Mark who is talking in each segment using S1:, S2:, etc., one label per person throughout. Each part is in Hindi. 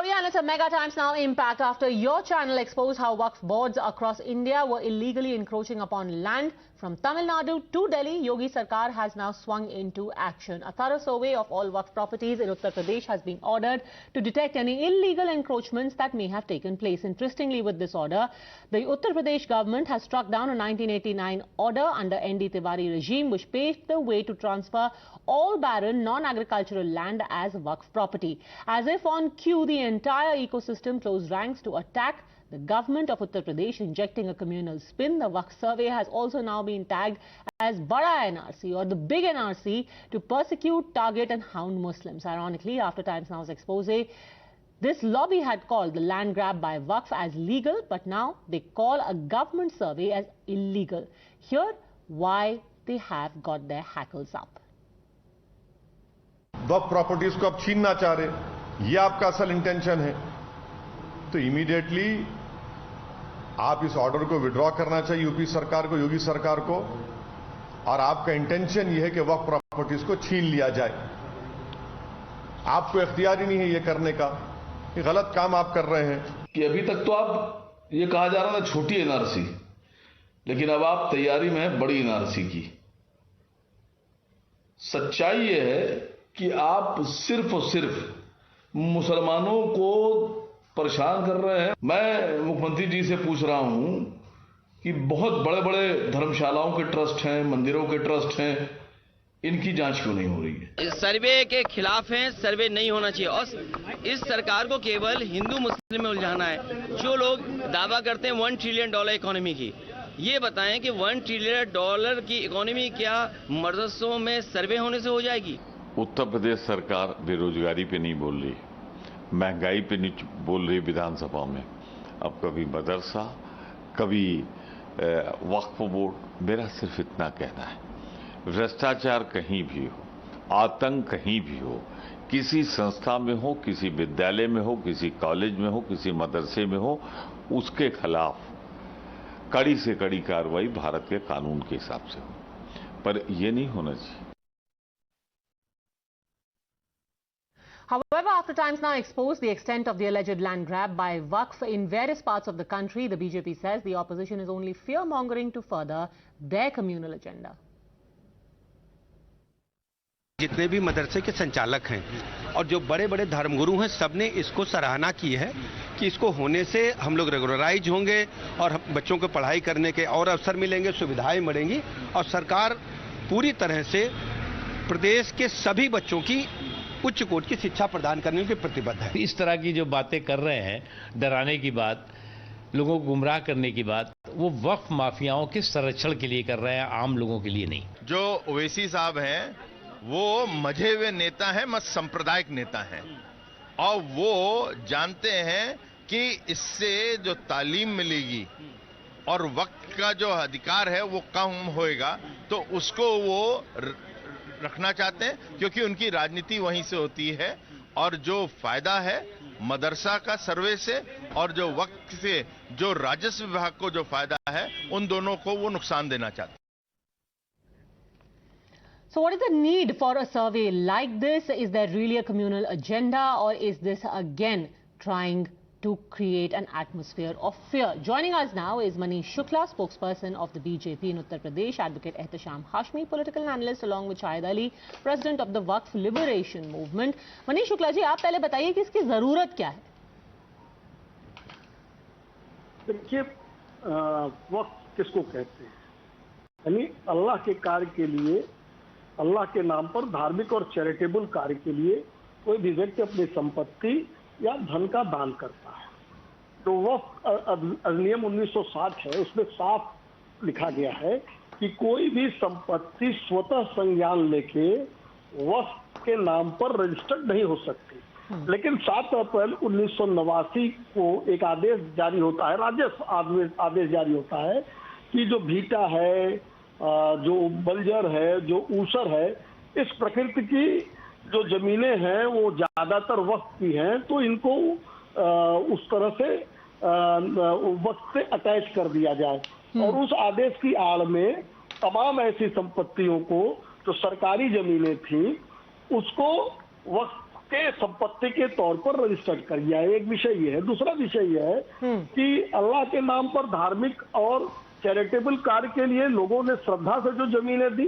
S1: Gloria, and it's a Mega Times Now impact after your channel exposed how Waqf boards across India were illegally encroaching upon land. From Tamil Nadu to Delhi, Yogi Sarkar has now swung into action. A thorough survey of all Waqf properties in Uttar Pradesh has been ordered to detect any illegal encroachments that may have taken place. Interestingly, with this order, the Uttar Pradesh government has struck down a 1989 order under ND Tiwari regime, which paved the way to transfer all barren non-agricultural land as Waqf property. As if on cue, the entire ecosystem closed ranks to attack the government of Uttar Pradesh, injecting a communal spin. The Waqf survey has also now been tagged as Bada NRC, or the big NRC, to persecute, target and hound Muslims. Ironically, after Times Now's expose, this lobby had called the land grab by Waqf as legal, but now they call a government survey as illegal. Here, why they have got their hackles up.
S2: Waqf properties को आप छीनना चाह रहे, ये आपका असल इंटेंशन है, तो इमीडिएटली आप इस ऑर्डर को विड्रॉ करना चाहिए यूपी सरकार को, योगी सरकार को, और आपका इंटेंशन ये है कि वक्फ प्रॉपर्टीज को छीन लिया जाए। आपको इख्तियार ही नहीं है ये करने का, ये गलत काम आप कर रहे हैं।
S3: कि अभी तक तो आप ये कहा जा रहा था छोटी एनआरसी, लेकिन अब आप तैयारी में है बड़ी एनआरसी की। सच्चाई ये है कि आप सिर्फ और सिर्फ मुसलमानों को परेशान कर रहे हैं। मैं मुख्यमंत्री जी से पूछ रहा हूं कि बहुत बड़े बड़े धर्मशालाओं के ट्रस्ट हैं, मंदिरों के ट्रस्ट हैं, इनकी जांच क्यों नहीं हो रही है?
S4: सर्वे के खिलाफ हैं, सर्वे नहीं होना चाहिए और इस सरकार को केवल हिंदू मुस्लिम में उलझाना है। जो लोग दावा करते हैं $1 ट्रिलियन इकोनॉमी की, ये बताएं कि $1 ट्रिलियन की इकोनॉमी क्या मदरसों में सर्वे होने से हो जाएगी?
S5: उत्तर प्रदेश सरकार बेरोजगारी पे नहीं बोल रही, महंगाई पे नहीं बोल रही विधानसभा में। अब कभी मदरसा, कभी वक्फ बोर्ड। मेरा सिर्फ इतना कहना है, भ्रष्टाचार कहीं भी हो, आतंक कहीं भी हो, किसी संस्था में हो, किसी विद्यालय में हो, किसी कॉलेज में हो, किसी मदरसे में हो, उसके खिलाफ कड़ी से कड़ी कार्रवाई भारत के कानून के हिसाब से हो, पर यह नहीं होना चाहिए।
S1: However, after Times Now exposed the extent of the alleged land grab by Waqf in various parts of the country, the BJP says the opposition is only fear-mongering to further their communal agenda.
S6: जितने भी मदरसे के संचालक हैं और जो बड़े बड़े धर्मगुरु हैं, सबने इसको सराहना की है कि इसको होने से हम लोग रेगुलराइज होंगे और बच्चों को पढ़ाई करने के और अवसर मिलेंगे, सुविधाएं मिलेंगी और सरकार पूरी तरह से प्रदेश के सभी बच्चों की उच्च कोटि की शिक्षा प्रदान करने के प्रतिबद्ध है।
S7: इस तरह की जो बातें कर रहे हैं, डराने की बात, लोगों को गुमराह करने की बात, वो वक्फ माफियाओं के संरक्षण के लिए कर रहे हैं, आम लोगों के लिए नहीं।
S2: जो ओवैसी साहब हैं, वो मजे हुए नेता हैं, मत सांप्रदायिक नेता हैं, और वो जानते हैं कि इससे जो तालीम मिलेगी और वक्त का जो अधिकार है वो कम होएगा, तो उसको वो रखना चाहते हैं, क्योंकि उनकी राजनीति वहीं से होती है। और जो फायदा है मदरसा का सर्वे से और जो वक्त से जो राजस्व विभाग को जो फायदा है, उन दोनों को वो नुकसान देना चाहते हैं।
S1: So what is the need for a survey like this? Is there really a communal agenda, or is this again trying to create an atmosphere of fear? Joining us now is Manish Shukla, spokesperson of the BJP in Uttar Pradesh, Advocate Ehtesham Hashmi, political analyst, along with Shahid Ali, president of the Waqf Liberation Movement. Manish Shukla जी, आप पहले बताइए कि इसकी जरूरत क्या है?
S8: देखिए, वक़्फ किसको कहते हैं? यानी अल्लाह के कार्य के लिए, अल्लाह के नाम पर धार्मिक और चैरिटेबल कार्य के लिए कोई भी व्यक्ति अपनी संपत्ति या धन का दान करता है। तो वक्फ अधिनियम 1960 है, उसमें साफ लिखा गया है कि कोई भी संपत्ति स्वतः संज्ञान लेके वक्फ के नाम पर रजिस्टर्ड नहीं हो सकती। लेकिन 7 अप्रैल 1989 को एक आदेश जारी होता है, राजस्व आदेश जारी होता है कि जो भीटा है, जो बंजर है, जो ऊसर है, इस प्रकृति की जो जमीनें हैं वो ज्यादातर वक्फ की हैं, तो इनको उस तरह से वक्फ से अटैच कर दिया जाए। और उस आदेश की आड़ में तमाम ऐसी संपत्तियों को, जो सरकारी जमीनें थी, उसको वक्फ के संपत्ति के तौर पर रजिस्टर्ड कर दिया है। एक विषय ये है। दूसरा विषय यह है कि अल्लाह के नाम पर धार्मिक और चैरिटेबल कार्य के लिए लोगों ने श्रद्धा से जो जमीनें दी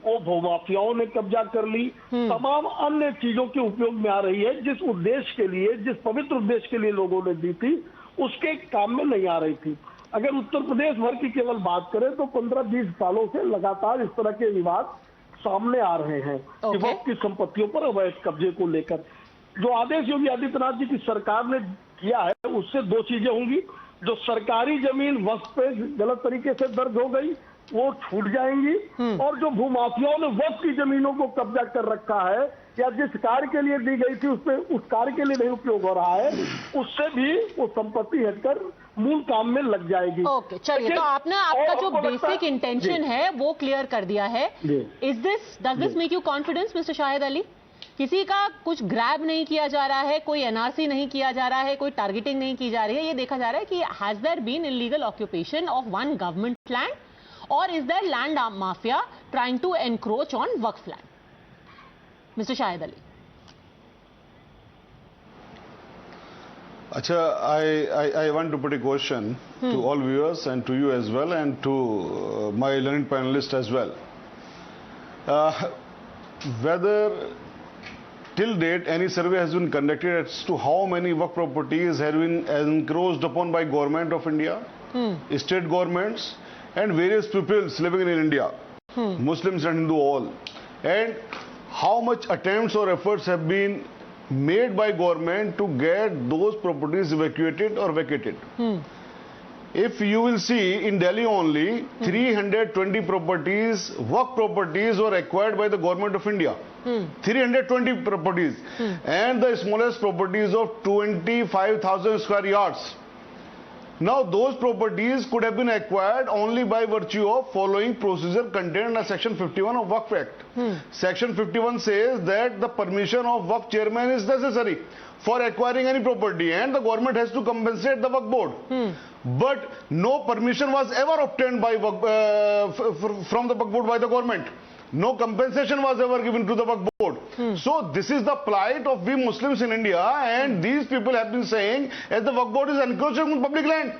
S8: वो भूमाफियाओं ने कब्जा कर ली। तमाम अन्य चीजों के उपयोग में आ रही है। जिस उद्देश्य के लिए, जिस पवित्र उद्देश्य के लिए लोगों ने दी थी उसके काम में नहीं आ रही थी। अगर उत्तर प्रदेश भर की केवल बात करें तो 15-20 सालों से लगातार इस तरह के विवाद सामने आ रहे हैं कि वक्फ की संपत्तियों पर अवैध कब्जे को लेकर। जो आदेश योगी आदित्यनाथ जी की सरकार ने किया है उससे दो चीजें होंगी। जो सरकारी जमीन वक्फ पे गलत तरीके से दर्ज हो गई वो छूट जाएंगी, और जो भूमाफियाओं ने वक्फ की जमीनों को कब्जा कर रखा है या जिस कार्य के लिए दी गई थी उस कार्य के लिए नहीं उपयोग हो रहा है, उससे भी वो संपत्ति हटकर मूल काम में लग जाएगी।
S1: ओके, चलिए, तो आपने आपका जो बेसिक इंटेंशन है वो क्लियर कर दिया है। Does this make you confidence mister Shahid Ali? किसी का कुछ ग्रैब नहीं किया जा रहा है, कोई एनआरसी नहीं किया जा रहा है, कोई टारगेटिंग नहीं की जा रही है, ये देखा जा रहा है कि has there been illegal occupation of one government land और is there land mafia trying to encroach on वक्फ land? Mister Shahid Ali.
S9: Acha, I want to put a question to all viewers and to you as well and to my learned panelists as well. Whether till date any survey has been conducted as to how many work properties have been encroached upon by government of India, state governments and various peoples living in India, Muslims and Hindu all, and how much attempts or efforts have been made by government to get those properties evacuated or vacated. If you will see, in Delhi only 320 properties, work properties were acquired by the government of India. 320 properties, and the smallest properties of 25,000 square yards. Now those properties could have been acquired only by virtue of following procedure contained in Section 51 of Waqf Act. Section 51 says that the permission of Waqf chairman is necessary for acquiring any property and the government has to compensate the Waqf board. But no permission was ever obtained by from the Waqf board by the government. No compensation was ever given to the Waqf board. So this is the plight of we Muslims in India, and these people have been saying as the Waqf board is encroaching on public land.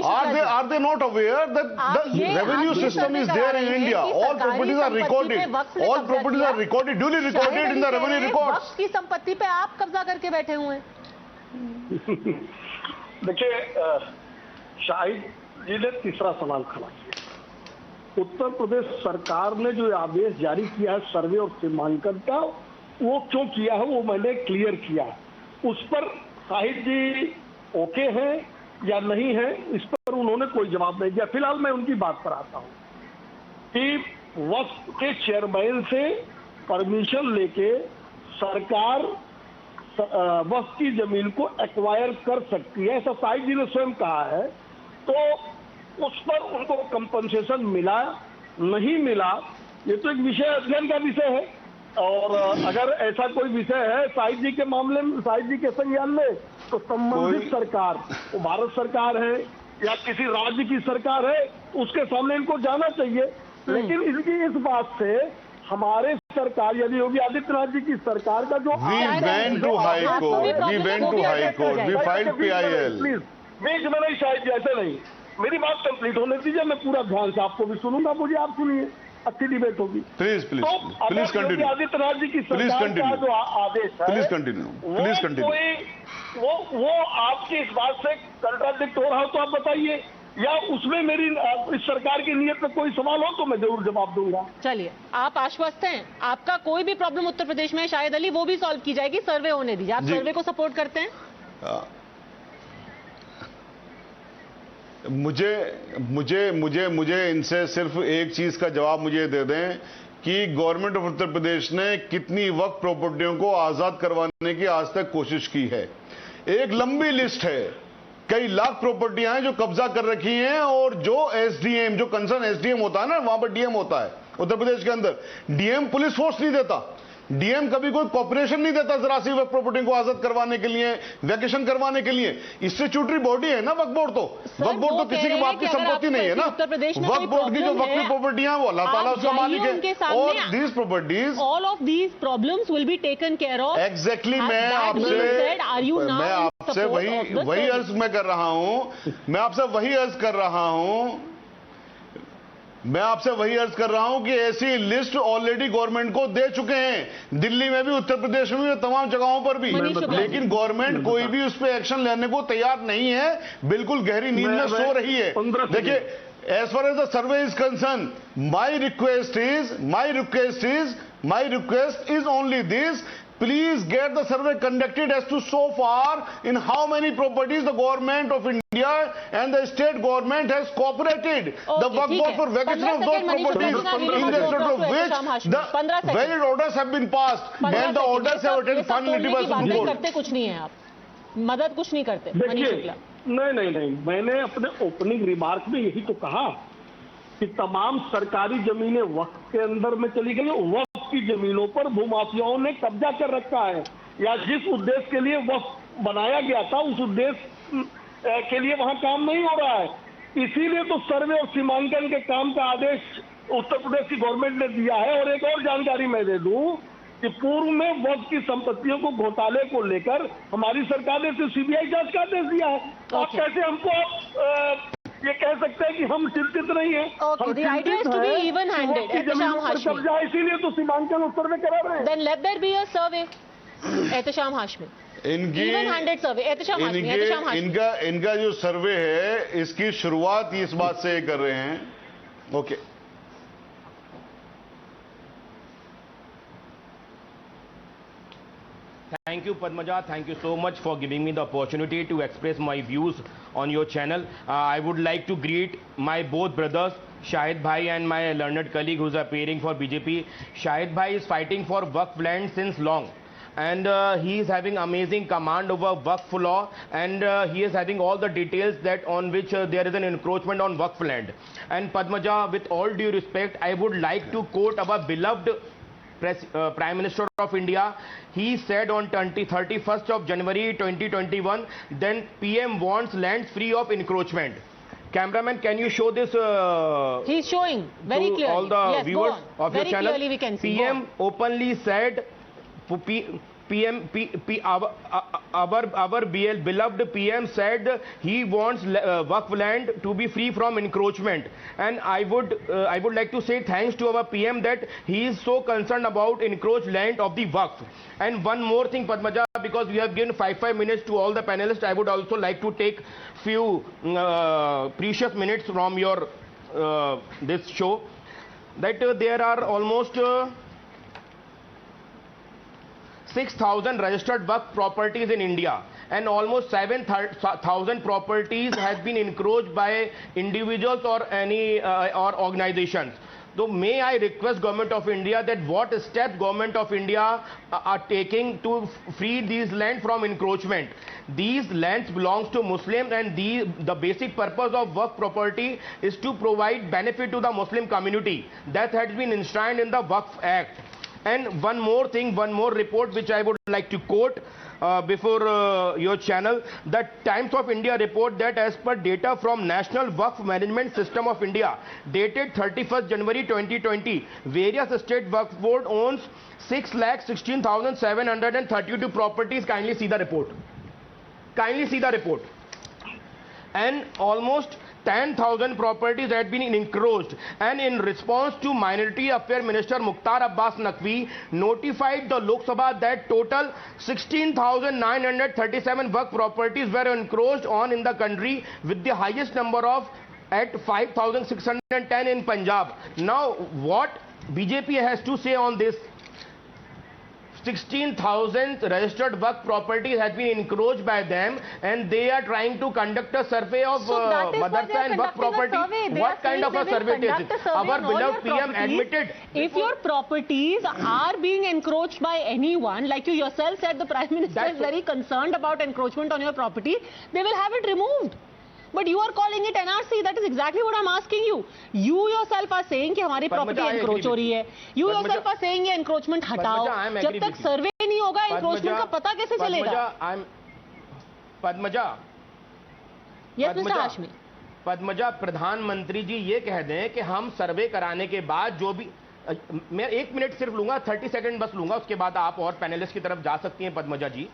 S9: Are they not aware that the revenue system is there in India? All properties are recorded. All properties are recorded, duly recorded in the revenue records.
S1: वक्फ की संपत्ति पे आप कब्जा करके बैठे हुए हैं।
S8: देखिए, शाहिद जी ने तीसरा सवाल खड़ा किया। उत्तर प्रदेश सरकार ने जो आदेश जारी किया है सर्वे और सीमांकन का, वो क्यों किया है वो मैंने क्लियर किया। उस पर शाहिद जी ओके हैं या नहीं है, इस पर उन्होंने कोई जवाब नहीं दिया। फिलहाल मैं उनकी बात पर आता हूं कि वक्फ के चेयरमैन से परमिशन लेके सरकार वक्फ की जमीन को एक्वायर कर सकती है, ऐसा शाहिद जी ने स्वयं कहा है। तो उस पर उनको कंपनसेशन मिला नहीं मिला, ये तो एक विषय अध्ययन का विषय है। और अगर ऐसा कोई विषय है शाहिद जी के मामले में, शाहिद जी के संज्ञान में, तो संबंधित सरकार, वो भारत सरकार है या किसी राज्य की सरकार है, उसके सामने इनको जाना चाहिए। लेकिन इसकी इस बात से हमारे सरकार यानी योगी आदित्यनाथ जी की सरकार का जो
S9: we went to high court, we filed PIL।
S8: Please बीच में नहीं शाहिद जी, ऐसे नहीं, मेरी बात कंप्लीट होने दीजिए, मैं पूरा ध्यान से आपको भी सुनूंगा, मुझे आप सुनिए, अच्छी डिबेट होगी।
S9: Please continue.
S8: आदित्यनाथ जी की सरकार का जो आदेश है,
S9: प्लीज कंटिन्यू।
S8: वो आपकी इस बात से कंट्राडिक्ट हो रहा हो तो आप बताइए, या उसमें मेरी इस सरकार की नीयत में कोई सवाल हो तो मैं जरूर जवाब दूंगा।
S1: चलिए, आप आश्वस्त हैं, आपका कोई भी प्रॉब्लम उत्तर प्रदेश में शाहिद अली वो भी सॉल्व की जाएगी, सर्वे होने दीजिए। आप सर्वे को सपोर्ट करते हैं?
S9: मुझे इनसे सिर्फ एक चीज का जवाब मुझे दे दें कि गवर्नमेंट ऑफ उत्तर प्रदेश ने कितनी वक्फ प्रॉपर्टियों को आजाद करवाने की आज तक कोशिश की है। एक लंबी लिस्ट है, कई लाख प्रॉपर्टियां हैं जो कब्जा कर रखी हैं, और जो एसडीएम, जो कंसर्न एसडीएम होता है ना, वहां पर डीएम होता है उत्तर प्रदेश के अंदर, डीएम पुलिस फोर्स नहीं देता, डीएम कभी कोई कॉर्पोरेशन नहीं देता जरा सी वक्फ प्रॉपर्टी को आजाद करवाने के लिए, वैकेशन करवाने के लिए। स्टैट्यूटरी बॉडी है ना वक्फ बोर्ड। तो वक्फ बोर्ड तो किसी के बाप की संपत्ति नहीं है ना। वक्फ बोर्ड की जो वक्फ प्रॉपर्टियां वो अल्लाह ताला उसका मालिक है। और these properties, all
S1: of these problems will be taken care of.
S9: Exactly, मैं आपसे वही अर्ज मैं कर रहा हूं। मैं आपसे वही अर्ज कर रहा हूं कि ऐसी लिस्ट ऑलरेडी गवर्नमेंट को दे चुके हैं, दिल्ली में भी, उत्तर प्रदेश में भी, तमाम जगहों पर भी। लेकिन गवर्नमेंट कोई भी उस पर एक्शन लेने को तैयार नहीं है, बिल्कुल गहरी नींद में सो रही है। देखिए, as far as the survey is concerned, my request is only this: please get the survey conducted as to so far in how many properties the government of India and the state government has cooperated. The work board for vacation of those properties in respect of which the valid orders have been passed and the orders have attained finality by Supreme Court.
S1: करते कुछ नहीं है आप, मदद कुछ नहीं करते।
S8: देखिए, नहीं, मैंने अपने ओपनिंग रिमार्क में यही तो कहा कि तमाम सरकारी जमीनें वक्फ के अंदर में चली गई। वक्फ की जमीनों पर भूमाफियाओं ने कब्जा कर रखा है, या जिस उद्देश्य के लिए वक्फ बनाया गया था उस उद्देश्य के लिए वहां काम नहीं हो रहा है। इसीलिए तो सर्वे और सीमांकन के काम का आदेश उत्तर प्रदेश की गवर्नमेंट ने दिया है। और एक और जानकारी मैं दे दूं कि पूर्व में वक्फ की संपत्तियों को घोटाले को लेकर हमारी सरकार ने तो सीबीआई जांच का आदेश दिया है। आप कैसे हमको ये कह सकते हैं कि हम चिंतित नहीं है? इसीलिए तो सीमांकन और सर्वे करा रहे हैं।
S1: Then let there be a survey. Ehtesham Hashmi,
S9: इनका जो सर्वे है इसकी शुरुआत इस बात से कर रहे हैं। Okay,
S10: Thank you, Padmaja. Thank you so much for giving me the opportunity to express my views on your channel. I would like to greet my both brothers, Shahid Bhai and my learned colleague who's appearing for BJP. Shahid Bhai is fighting for Waqf land since long. And he is having amazing command over Waqf law, and he is having all the details that on which there is an encroachment on Waqf land. And Padmaja, with all due respect, I would like to quote our beloved Prime Minister of India. He said on 31st of January 2021, then PM wants lands free of encroachment. Cameraman, can you show this?
S1: He's showing very clearly.
S10: All the viewers of your channel.
S1: Clearly we can see.
S10: PM openly said, our beloved PM said he wants Waqf land to be free from encroachment, and I would like to say thanks to our PM that he is so concerned about encroached land of the Waqf. And one more thing, Padmaja, because we have given 5 minutes to all the panelists, I would also like to take few precious minutes from your this show, that there are almost 6,000 registered Waqf properties in India, and almost 7,000 properties has been encroached by individuals or any or organizations. So may I request Government of India that what steps Government of India are taking to free these land from encroachment. These lands belongs to Muslims, and the basic purpose of Waqf property is to provide benefit to the Muslim community. That has been enshrined in the Waqf Act. And one more thing, one more report which I would like to quote before your channel, the Times of India report that as per data from National Waqf Management System of India dated 31st January 2020, various state Waqf board owns 6,16,732 properties. Kindly see the report. Kindly see the report. And almost 10,000 properties had been encroached, and in response to Minority Affairs Minister Mukhtar Abbas Naqvi notified the Lok Sabha that total 16,937 Waqf properties were encroached on in the country, with the highest number of at 5,610 in Punjab. Now what BJP has to say on this? 16,000 registered Waqf properties has been encroached by them, and they are trying to conduct a survey of madrasa and Waqf property. What kind of a survey is it? Our beloved PM admitted.
S1: If your properties are being encroached by anyone, like you yourself said, the Prime Minister is very concerned about encroachment on your property, they will have it removed. But you are calling it NRC. That is exactly what I'm asking you. You yourself are saying कि हमारी प्रॉपर्टी एनक्रोच हो रही है. You yourself are saying ये एनक्रोचमेंट हटाओ. जब तक सर्वे नहीं होगा एनक्रोचमेंट का पता कैसे चलेगा?
S10: Padmaja,
S1: Yes, Mr. Hashmi.
S10: Padmaja, प्रधानमंत्री जी ये कह दें कि हम सर्वे कराने के बाद जो भी, मैं 1 मिनट सिर्फ लूंगा, 30 सेकंड बस लूंगा, उसके बाद आप और पैनलिस्ट की तरफ जा सकती हैं पद्मजा जी.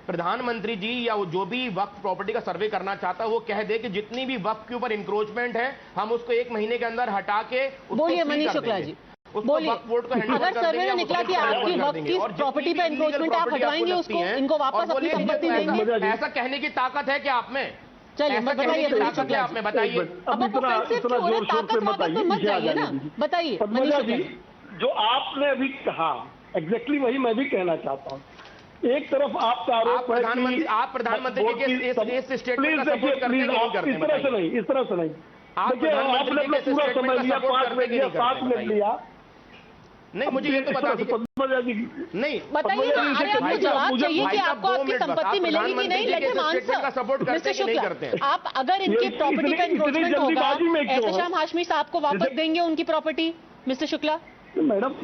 S10: प्रधानमंत्री जी या जो भी वक्फ प्रॉपर्टी का सर्वे करना चाहता है वो कह दे कि जितनी भी वक्फ के ऊपर इंक्रोचमेंट है हम उसको 1 महीने के अंदर हटा के
S1: बोलिए मनीष शुक्ला जी, बोलिए. अगर सर्वे में निकला कि आपकी वक्फ की प्रॉपर्टी पे इंक्रोचमेंट आप हटवाएंगे उसको, इनको वापस अपनी संपत्ति देंगे.
S10: ऐसा कहने की ताकत है क्या आप में?
S1: चलिए बताइए मनीष शुक्ला,
S10: आप में बताइए.
S1: अब आप ऑफेंसिव क्यों हो रहे हैं? ताकत वाकत पे मत जाइए ना, बताइए मनीष शुक्ला जी.
S8: जो आपने अभी कहा एग्जैक्टली वही मैं भी कहना चाहता हूँ. एक तरफ आपका आरोप है कि
S10: आप प्रधानमंत्री के इस स्टेटमेंट का सपोर्ट करते हैं, नहीं करते?
S8: इस तरह से नहीं, इस तरह से नहीं. देखिए आपने अपना पूरा समय लिया, 5 मिनट लिया, 7 मिनट लिया.
S10: नहीं, मुझे ये तो बता दीजिए. नहीं
S1: बताइए ना. अरे आपको जवाब चाहिए कि आपको आपकी संपत्ति मिलेगी कि नहीं. Let him answer. Mister Shukla, आप अगर इनकी प्रॉपर्टी का इंक्रोचमेंट होगा, एहतशाम हाशमी साहब को वापस देंगे उनकी प्रॉपर्टी? मिस्टर शुक्ला
S8: मैडम,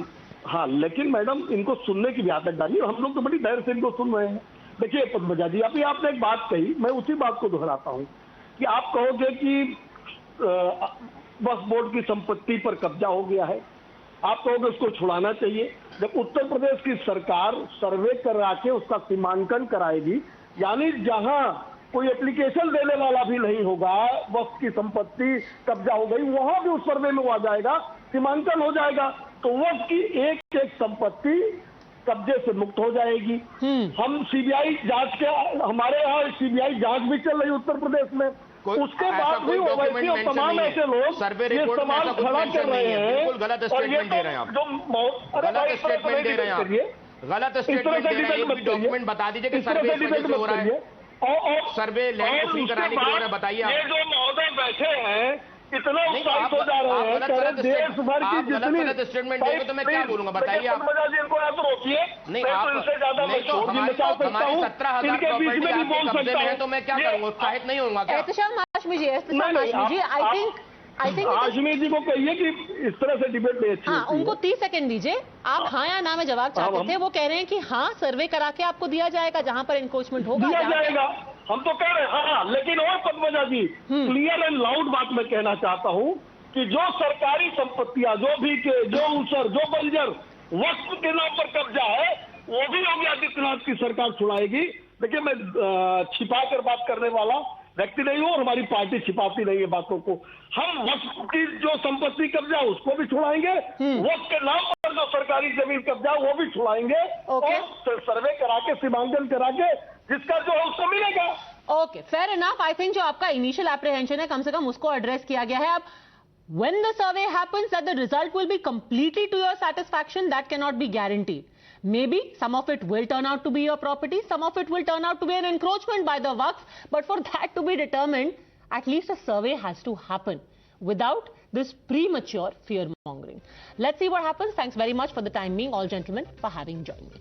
S8: हाँ, लेकिन मैडम इनको सुनने की भी आदत डालिए. हम लोग तो बड़ी देर से इनको सुन रहे हैं. देखिए पद्मजा जी, अभी आपने एक बात कही, मैं उसी बात को दोहराता हूँ कि आप कहोगे कि वक्फ बोर्ड की संपत्ति पर कब्जा हो गया है, आप कहोगे उसको छुड़ाना चाहिए. जब उत्तर प्रदेश की सरकार सर्वे करा के उसका सीमांकन कराएगी, यानी जहां कोई एप्लीकेशन देने वाला भी नहीं होगा, वक्फ की संपत्ति कब्जा हो गई, वहां भी उस सर्वे में वो आ जाएगा, सीमांकन हो जाएगा, तो वक्फ की एक एक संपत्ति कब्जे से मुक्त हो जाएगी. हम सीबीआई जांच के, हमारे यहाँ सीबीआई जांच भी चल रही है उत्तर प्रदेश में. उसके बाद भी ओवैसी और तमाम ऐसे लोग ये सवाल खड़ा कर रहे हैं.
S10: गलत स्टेटमेंट दे रहे हैं आप. गलत स्टेटमेंट दे रहे हैं आप. गलत स्टेटमेंट दे रहे हैं. डॉक्यूमेंट बता दीजिए कि सर्वे इस वजह से हो रहा है. और सर्वे लैंड को फ्री कराने के लिए बताइए आप.
S8: ये जो महोदय बैठे हैं इतना उत्साहित हो जा रहे हैं, देश भर की जितनी
S10: गलत स्टेटमेंट देंगे तो मैं क्या बोलूंगा, बताइए आप.
S8: इनको या तो रोकिए,
S10: नहीं आप
S8: इनसे ज्यादा मैं
S10: हमारी 17,000 प्रॉपर्टी आपके कब्जे में है तो मैं क्या करूंगा, उत्साहित नहीं होऊंगा क्या?
S1: एहतशाम हाशमी जी, आई थिंक
S8: हाशमी जी को कहिए कि इस तरह से डिबेट नहीं अच्छी.
S1: हाँ, उनको 30 सेकंड दीजिए. आप हाँ या ना में जवाब चाहते थे, वो कह रहे हैं कि हाँ सर्वे करा के आपको दिया जाएगा जहां पर इंक्रोचमेंट होगा.
S8: दिया जाएगा, हम तो कह रहे हैं. हाँ, लेकिन और पद्मजा जी, क्लियर एंड लाउड बात मैं कहना चाहता हूँ कि जो सरकारी संपत्तियां, जो भी के, जो ऊसर, जो बंजर वक्फ के नाम पर कब्जा है, वो भी योगी आदित्यनाथ की सरकार छुड़ाएगी. देखिए मैं छिपा कर बात करने वाला व्यक्ति नहीं हूं और हमारी पार्टी छिपाती नहीं है बातों को. हम वक्फ की जो संपत्ति कब्जा उसको भी छुड़ाएंगे, वक्फ के नाम पर जो सरकारी जमीन कब्जा वो भी छुड़ाएंगे, और सर्वे करा के सीमांकन करा के जिसका जो है उसको मिलेगा.
S1: Okay, fair enough. I think जो आपका इनिशियल एप्रीहेंशन है कम से कम उसको एड्रेस किया गया है. अब when the survey happens, that the result will be completely to your satisfaction, that cannot be guaranteed. Maybe some of it will turn out to be your property, some of it will turn out to be an encroachment by the Waqf, but for that to be determined, at least a survey has to happen without this premature fear mongering. Let's see what happens. Thanks very much for the time being, all gentlemen, for having joined me.